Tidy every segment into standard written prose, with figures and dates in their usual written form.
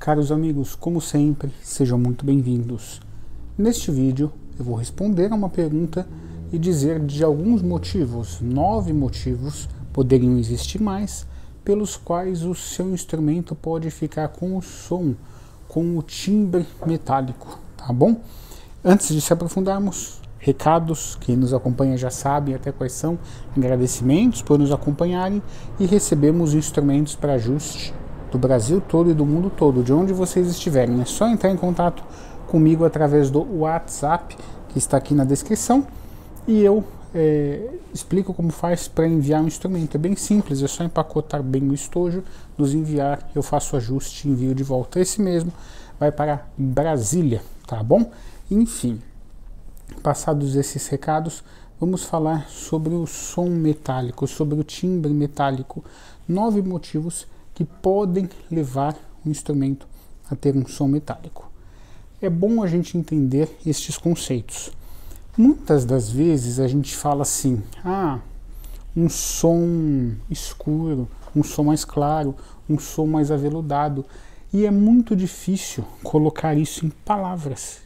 Caros amigos, como sempre, sejam muito bem-vindos. Neste vídeo eu vou responder a uma pergunta e dizer de alguns motivos, 9 motivos, poderiam existir mais, pelos quais o seu instrumento pode ficar com o som, com o timbre metálico, tá bom? Antes de se aprofundarmos, recados, quem nos acompanha já sabe até quais são, agradecimentos por nos acompanharem e recebemos instrumentos para ajuste do Brasil todo e do mundo todo, de onde vocês estiverem. É só entrar em contato comigo através do WhatsApp, que está aqui na descrição, e eu explico como faz para enviar um instrumento. É bem simples, é só empacotar bem o estojo, nos enviar, eu faço ajuste e envio de volta. Esse mesmo vai para Brasília, tá bom? Enfim, passados esses recados, vamos falar sobre o som metálico, sobre o timbre metálico. 9 motivos que podem levar o instrumento a ter um som metálico. É bom a gente entender estes conceitos. Muitas das vezes a gente fala assim, um som escuro, um som mais claro, um som mais aveludado, e é muito difícil colocar isso em palavras.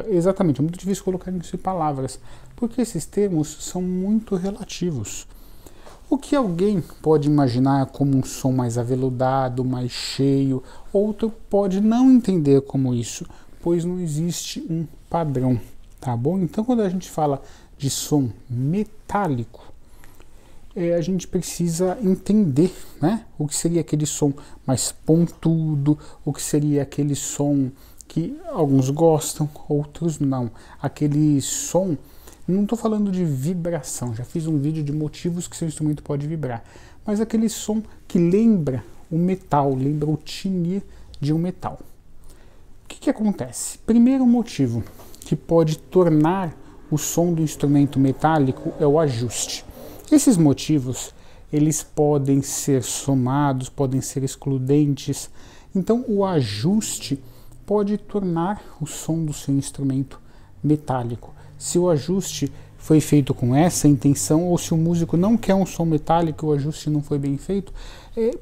Exatamente, é muito difícil colocar isso em palavras, porque esses termos são muito relativos. O que alguém pode imaginar como um som mais aveludado, mais cheio, outro pode não entender como isso, pois não existe um padrão, tá bom? Então, quando a gente fala de som metálico, a gente precisa entender, né, o que seria aquele som mais pontudo, o que seria aquele som que alguns gostam, outros não. Aquele som, não estou falando de vibração, já fiz um vídeo de motivos que seu instrumento pode vibrar, mas aquele som que lembra o metal, lembra o timbre de um metal. O que acontece? Primeiro motivo que pode tornar o som do instrumento metálico é o ajuste. Esses motivos, eles podem ser somados, podem ser excludentes, então o ajuste pode tornar o som do seu instrumento metálico. Se o ajuste foi feito com essa intenção, ou se o músico não quer um som metálico e o ajuste não foi bem feito,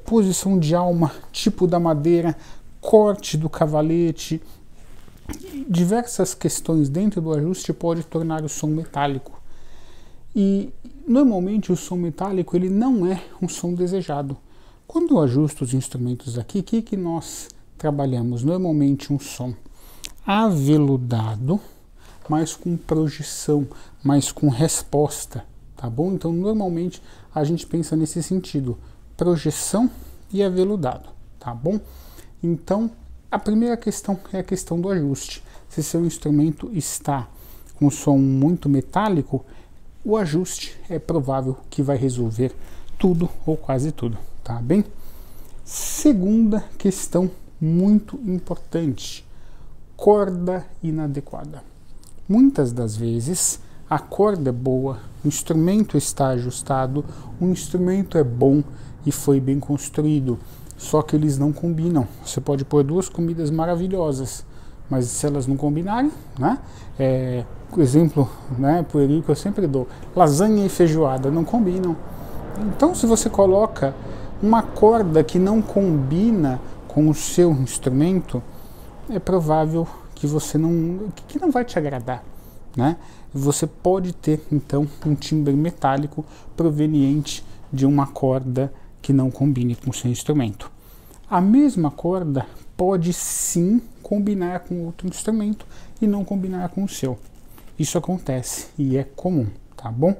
posição de alma, tipo da madeira, corte do cavalete, diversas questões dentro do ajuste pode tornar o som metálico. E normalmente o som metálico ele não é um som desejado. Quando eu ajusto os instrumentos aqui, o que nós trabalhamos? Normalmente um som aveludado, mas com projeção, mas com resposta, tá bom? Então, normalmente, a gente pensa nesse sentido, projeção e aveludado, tá bom? Então, a primeira questão é a questão do ajuste. Se seu instrumento está com som muito metálico, o ajuste é provável que vai resolver tudo ou quase tudo, tá bem? Segunda questão muito importante, corda inadequada. Muitas das vezes a corda é boa, o instrumento está ajustado, o instrumento é bom e foi bem construído, só que eles não combinam. Você pode pôr 2 comidas maravilhosas, mas se elas não combinarem, né? Por exemplo, né, pueril que eu sempre dou, lasanha e feijoada não combinam. Então, se você coloca uma corda que não combina com o seu instrumento, é provável que você não vai te agradar, né? Você pode ter então um timbre metálico proveniente de uma corda que não combine com o seu instrumento. A mesma corda pode sim combinar com outro instrumento e não combinar com o seu. Isso acontece e é comum, tá bom?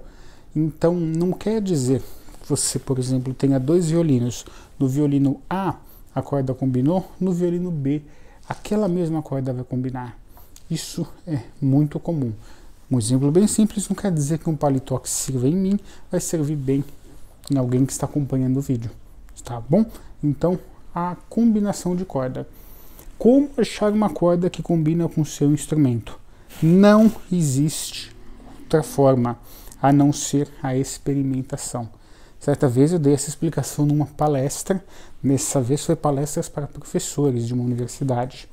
Então não quer dizer que você, por exemplo, tenha 2 violinos. No violino A a corda combinou, no violino B aquela mesma corda vai combinar. Isso é muito comum. Um exemplo bem simples, não quer dizer que um paletó que sirva em mim vai servir bem em alguém que está acompanhando o vídeo, tá bom? Então, a combinação de corda. Como achar uma corda que combina com o seu instrumento? Não existe outra forma a não ser a experimentação. Certa vez eu dei essa explicação numa palestra, dessa vez foi palestras para professores de uma universidade.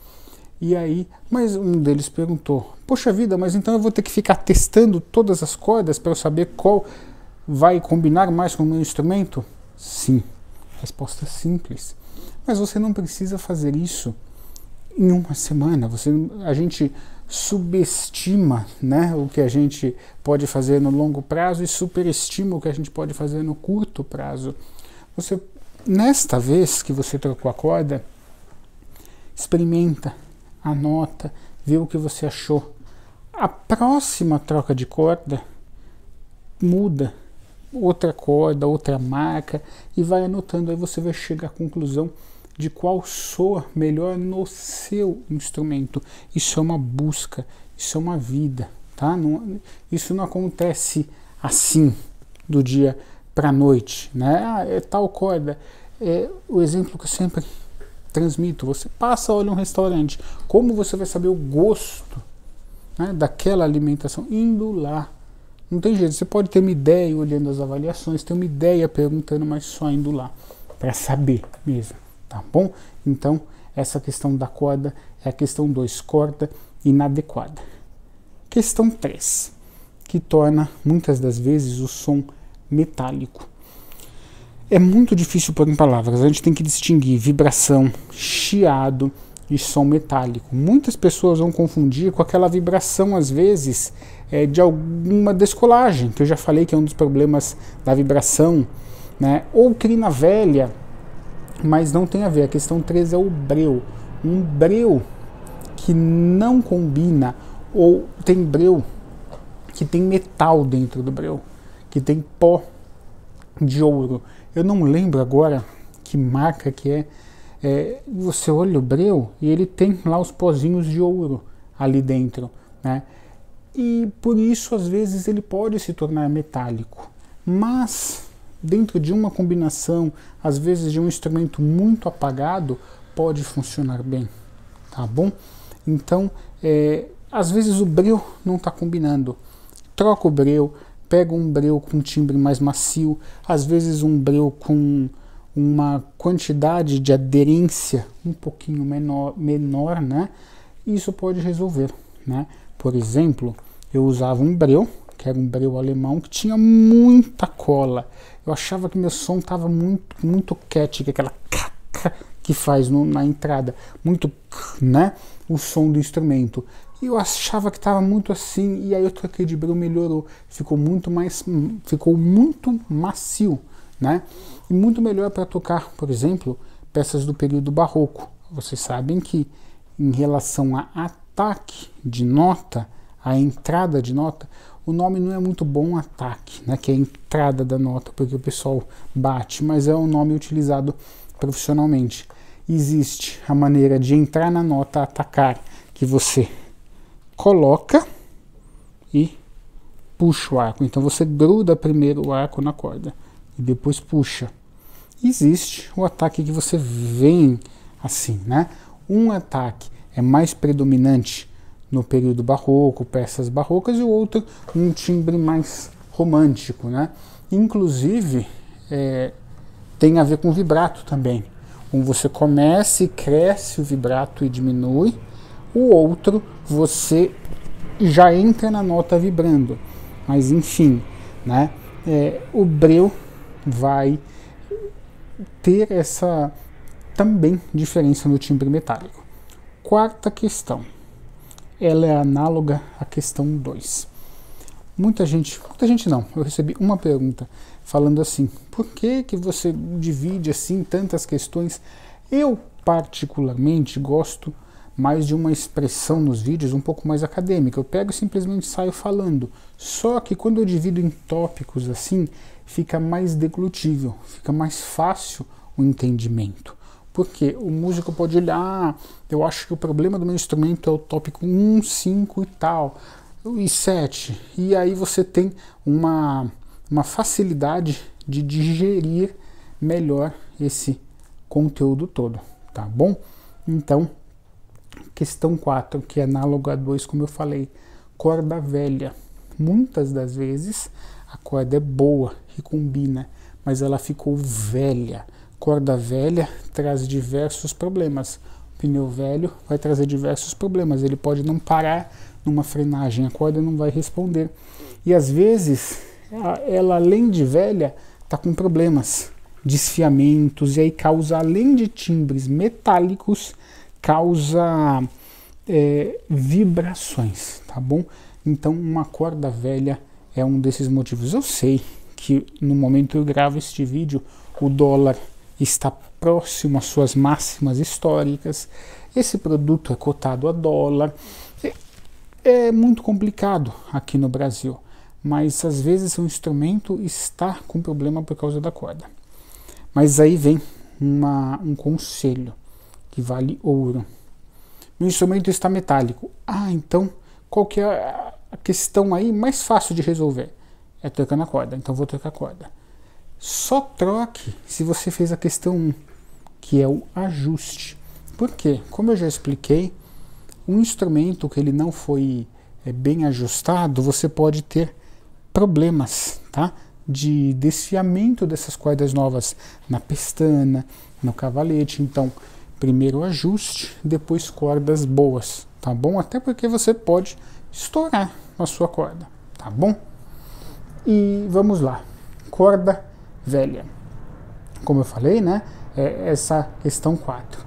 E aí, mas um deles perguntou, poxa vida, mas então eu vou ter que ficar testando todas as cordas para eu saber qual vai combinar mais com o meu instrumento? Sim, resposta simples. Mas você não precisa fazer isso em uma semana. A gente subestima, né, o que a gente pode fazer no longo prazo e superestima o que a gente pode fazer no curto prazo. Nesta vez que você trocou a corda, experimenta, anota, vê o que você achou. A próxima troca de corda, muda, outra corda, outra marca, e vai anotando. Aí você vai chegar à conclusão de qual soa melhor no seu instrumento. Isso é uma busca, isso é uma vida, tá? Isso não acontece assim, do dia para a noite, né? É tal corda. É o exemplo que eu sempre transmito. Você passa, olha um restaurante, como você vai saber o gosto, né, daquela alimentação? Indo lá. Não tem jeito, você pode ter uma ideia olhando as avaliações, ter uma ideia perguntando, mas só indo lá, para saber mesmo, tá bom? Então, essa questão da corda é a questão 2, corda inadequada. Questão 3, que torna muitas das vezes o som metálico. É muito difícil pôr em palavras, a gente tem que distinguir vibração, chiado e som metálico. Muitas pessoas vão confundir com aquela vibração, às vezes, de alguma descolagem, que eu já falei que é um dos problemas da vibração, né? Ou crina velha, mas não tem a ver. A questão 3 é o breu. Um breu que não combina, ou tem breu que tem metal dentro do breu, que tem pó de ouro. Eu não lembro agora que marca que é. Você olha o breu e ele tem lá os pozinhos de ouro ali dentro, né? E por isso às vezes ele pode se tornar metálico, mas dentro de uma combinação, às vezes de um instrumento muito apagado, pode funcionar bem, tá bom? Então, às vezes o breu não está combinando, troca o breu, pega um breu com timbre mais macio, às vezes um breu com uma quantidade de aderência um pouquinho menor, né? Isso pode resolver, né? Por exemplo, eu usava um breu, que era um breu alemão, que tinha muita cola. Eu achava que meu som estava muito cat, que é aquela que faz na entrada, muito, né? O som do instrumento. E eu achava que estava muito assim, e aí eu troquei de breu, melhorou, ficou muito macio, né? E muito melhor para tocar, por exemplo, peças do período barroco. Vocês sabem que em relação a ataque de nota, a entrada de nota, o nome não é muito bom, ataque, né? Que é a entrada da nota, porque o pessoal bate, mas é um nome utilizado profissionalmente. Existe a maneira de entrar na nota, atacar, que você coloca e puxa o arco. Então você gruda primeiro o arco na corda e depois puxa. Existe o ataque que você vem assim, né? Um ataque é mais predominante no período barroco, peças barrocas, e o outro um timbre mais romântico, né? Inclusive tem a ver com vibrato também. Um você começa e cresce o vibrato e diminui, o outro você já entra na nota vibrando. Mas enfim, né? O breu vai ter essa também diferença no timbre metálico. Quarta questão, ela é análoga à questão 2. Muita gente não, eu recebi uma pergunta falando assim, por que você divide assim tantas questões? Eu particularmente gosto mais de uma expressão nos vídeos um pouco mais acadêmica. Eu pego e simplesmente saio falando. Só que quando eu divido em tópicos assim, fica mais deglutível, fica mais fácil o entendimento. Porque o músico pode olhar, eu acho que o problema do meu instrumento é o tópico 1, 5 e tal, e 7. E aí você tem uma facilidade de digerir melhor esse conteúdo todo, tá bom? Então, questão 4, que é análoga a 2, como eu falei, corda velha. Muitas das vezes a corda é boa e combina, mas ela ficou velha. Corda velha traz diversos problemas. O pneu velho vai trazer diversos problemas. Ele pode não parar numa frenagem, a corda não vai responder. E às vezes, ela além de velha, está com problemas. desfiamentos, e aí causa, além de timbres metálicos, causa vibrações, tá bom? Então uma corda velha é um desses motivos. Eu sei que no momento que eu gravo este vídeo, o dólar está próximo às suas máximas históricas, esse produto é cotado a dólar, é muito complicado aqui no Brasil, mas às vezes o instrumento está com problema por causa da corda. Mas aí vem um conselho que vale ouro. O instrumento está metálico. Então qual que é a questão aí mais fácil de resolver? É trocando a corda. Então vou trocar a corda. Só troque se você fez a questão 1, que é o ajuste. Por quê? Como eu já expliquei, um instrumento que ele não foi bem ajustado, você pode ter problemas, tá? De desfiamento dessas cordas novas na pestana, no cavalete. Então, primeiro o ajuste, depois cordas boas, tá bom? Até porque você pode estourar a sua corda, tá bom? E vamos lá, corda velha. Como eu falei, né? É essa questão 4.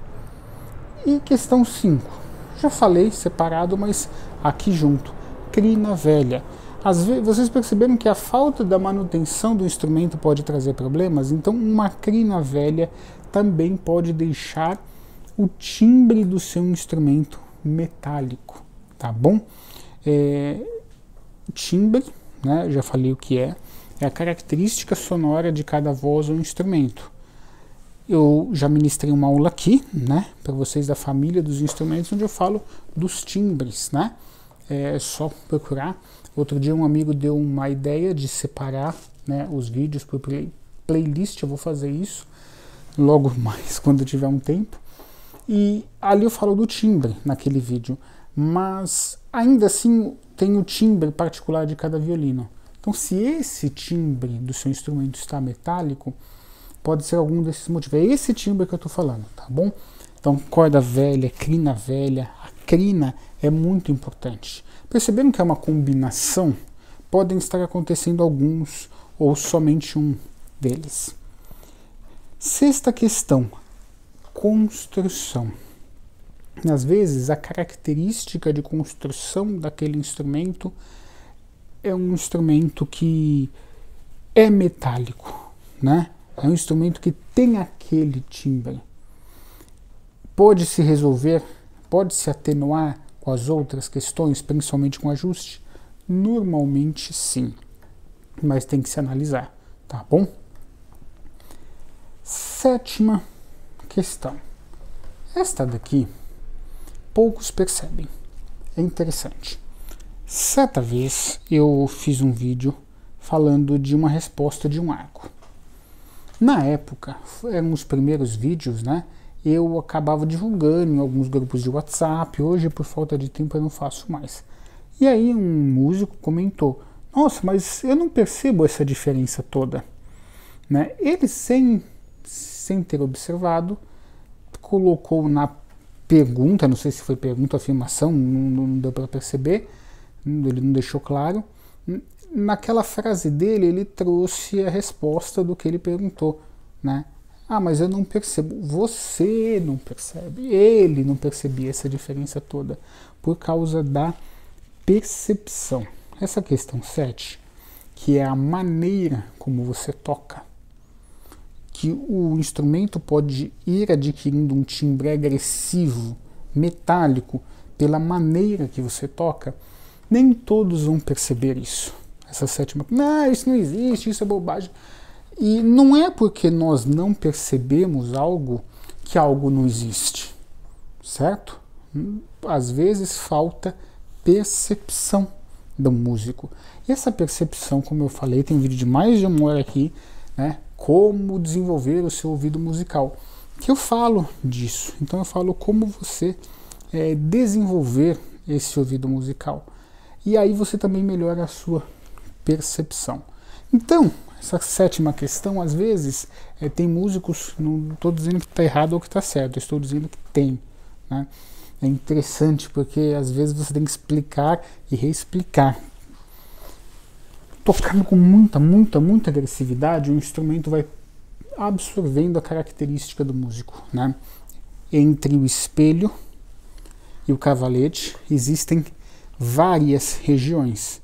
E questão 5. Já falei separado, mas aqui junto. Crina velha. Às vezes, vocês perceberam que a falta da manutenção do instrumento pode trazer problemas? Então, uma crina velha também pode deixar o timbre do seu instrumento metálico, tá bom? Timbre, né, já falei o que é a característica sonora de cada voz ou instrumento. Eu já ministrei uma aula aqui, né, para vocês da família dos instrumentos, onde eu falo dos timbres, né? É só procurar. Outro dia um amigo deu uma ideia de separar, né, os vídeos por playlist. Eu vou fazer isso logo mais quando eu tiver um tempo. E ali eu falo do timbre naquele vídeo, mas ainda assim tem o timbre particular de cada violino. Então, se esse timbre do seu instrumento está metálico, pode ser algum desses motivos. É esse timbre que eu estou falando, tá bom? Então, corda velha, crina velha. A crina é muito importante. Percebendo que é uma combinação, podem estar acontecendo alguns ou somente um deles. Sexta questão, construção. Às vezes, a característica de construção daquele instrumento é um instrumento que é metálico, né? É um instrumento que tem aquele timbre. Pode se resolver, pode se atenuar com as outras questões, principalmente com ajuste? Normalmente sim, mas tem que se analisar, tá bom? Sétima questão. Esta daqui, poucos percebem. É interessante. Certa vez eu fiz um vídeo falando de uma resposta de um arco. Na época, eram os primeiros vídeos, né? Eu acabava divulgando em alguns grupos de WhatsApp. Hoje, por falta de tempo, eu não faço mais. E aí um músico comentou: nossa, mas eu não percebo essa diferença toda, né? Ele, sem ter observado, colocou na pergunta, não sei se foi pergunta ou afirmação, não deu para perceber, ele não deixou claro. Naquela frase dele, ele trouxe a resposta do que ele perguntou, né? Mas eu não percebo. Você não percebe. Ele não percebia essa diferença toda por causa da percepção. Essa questão 7, que é a maneira como você toca, que o instrumento pode ir adquirindo um timbre agressivo, metálico, pela maneira que você toca, nem todos vão perceber isso. Essa sétima, não, isso não existe, isso é bobagem. E não é porque nós não percebemos algo que algo não existe, certo? Às vezes falta percepção do músico. E essa percepção, como eu falei, tem um vídeo de mais de 1 hora aqui, né? Como desenvolver o seu ouvido musical, que eu falo disso. Então eu falo como você desenvolver esse ouvido musical. E aí você também melhora a sua percepção. Então, essa sétima questão, às vezes, tem músicos, não estou dizendo que está errado ou que está certo, estou dizendo que tem, né? É interessante porque às vezes você tem que explicar e reexplicar. Tocando com muita agressividade, o instrumento vai absorvendo a característica do músico, né? Entre o espelho e o cavalete existem várias regiões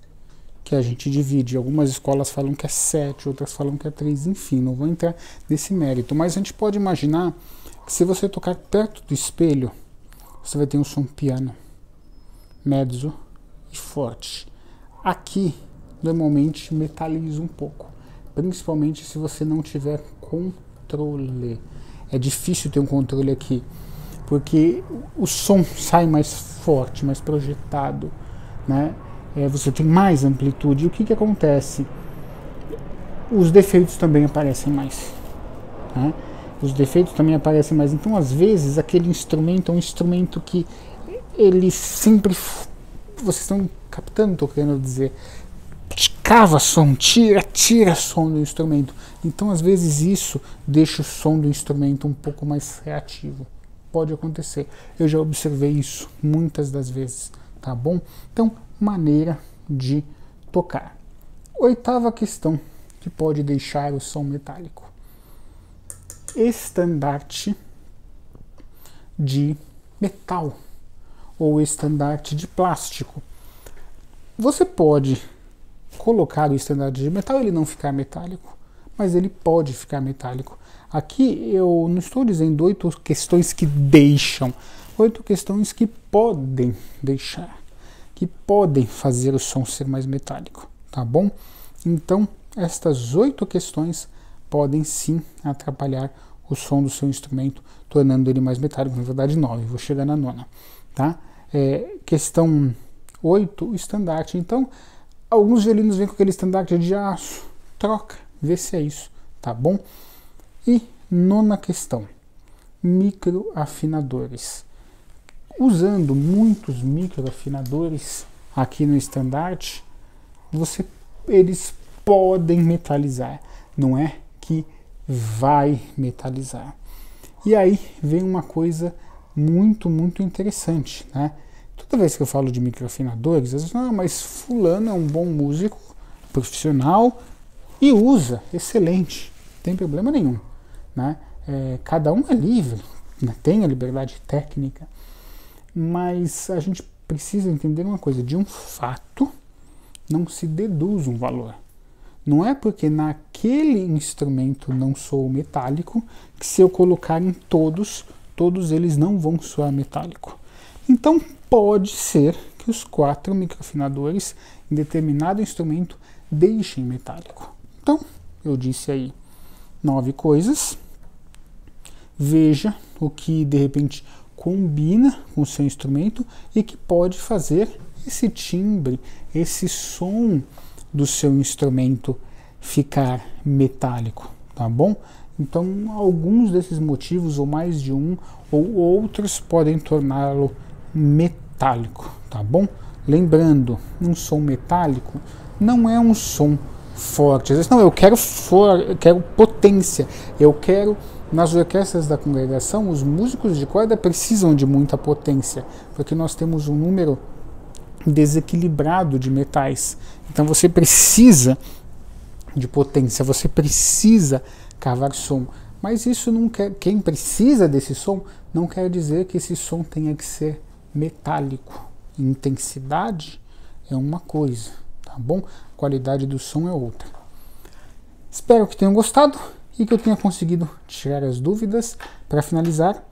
que a gente divide. Algumas escolas falam que é 7, outras falam que é 3, enfim, não vou entrar nesse mérito, mas a gente pode imaginar que se você tocar perto do espelho, você vai ter um som piano, mezzo e forte. Aqui, normalmente, metaliza um pouco, principalmente se você não tiver controle. É difícil ter um controle aqui, porque o som sai mais forte, mais projetado, né? Você tem mais amplitude. E o que acontece? Os defeitos também aparecem mais, né? Os defeitos também aparecem mais. Então, às vezes, aquele instrumento é um instrumento que ele sempre... Vocês estão captando o que eu tô querendo dizer? Cava som, tira som do instrumento. Então, às vezes, isso deixa o som do instrumento um pouco mais reativo. Pode acontecer. Eu já observei isso muitas das vezes, tá bom? Então, maneira de tocar. 8ª questão que pode deixar o som metálico. Estandarte de metal ou estandarte de plástico. Você pode colocar o estandarte de metal e ele não ficar metálico, mas ele pode ficar metálico. Aqui eu não estou dizendo 8 questões que deixam, 8 questões que podem deixar, que podem fazer o som ser mais metálico, tá bom? Então, estas 8 questões podem sim atrapalhar o som do seu instrumento, tornando ele mais metálico. Na verdade, 9, vou chegar na 9ª, tá? Questão 8, o estandarte. Então, alguns violinos vêm com aquele estandarte de aço, troca, vê se é isso, tá bom? E 9ª questão, microafinadores. Usando muitos microafinadores aqui no estandarte, eles podem metalizar, não é que vai metalizar. E aí vem uma coisa muito interessante, né? Toda vez que eu falo de microafinadores, às vezes, mas fulano é um bom músico profissional e usa, excelente, não tem problema nenhum, né? Cada um é livre, né? Tem a liberdade técnica, mas a gente precisa entender uma coisa: de um fato não se deduz um valor. Não é porque naquele instrumento não soa metálico que se eu colocar em todos eles não vão soar metálico. Então pode ser que os 4 microafinadores em determinado instrumento deixem metálico. Então, eu disse aí 9 coisas. Veja o que de repente combina com o seu instrumento e que pode fazer esse timbre, esse som do seu instrumento ficar metálico, tá bom? Então, alguns desses motivos, ou mais de um, ou outros, podem torná-lo metálico, tá bom? Lembrando, um som metálico não é um som forte. Às vezes, não, eu quero potência, eu quero... Nas orquestras da congregação, os músicos de corda precisam de muita potência, porque nós temos um número desequilibrado de metais. Então você precisa de potência, você precisa cavar som. Mas isso não quer, quem precisa desse som não quer dizer que esse som tenha que ser metálico. Intensidade é uma coisa, tá bom? A qualidade do som é outra. Espero que tenham gostado e que eu tenha conseguido tirar as dúvidas. Para finalizar,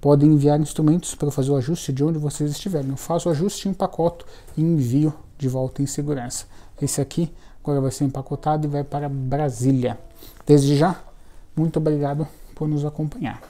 podem enviar instrumentos para fazer o ajuste de onde vocês estiverem. Eu faço o ajuste, empacoto e envio de volta em segurança. Esse aqui agora vai ser empacotado e vai para Brasília. Desde já, muito obrigado por nos acompanhar.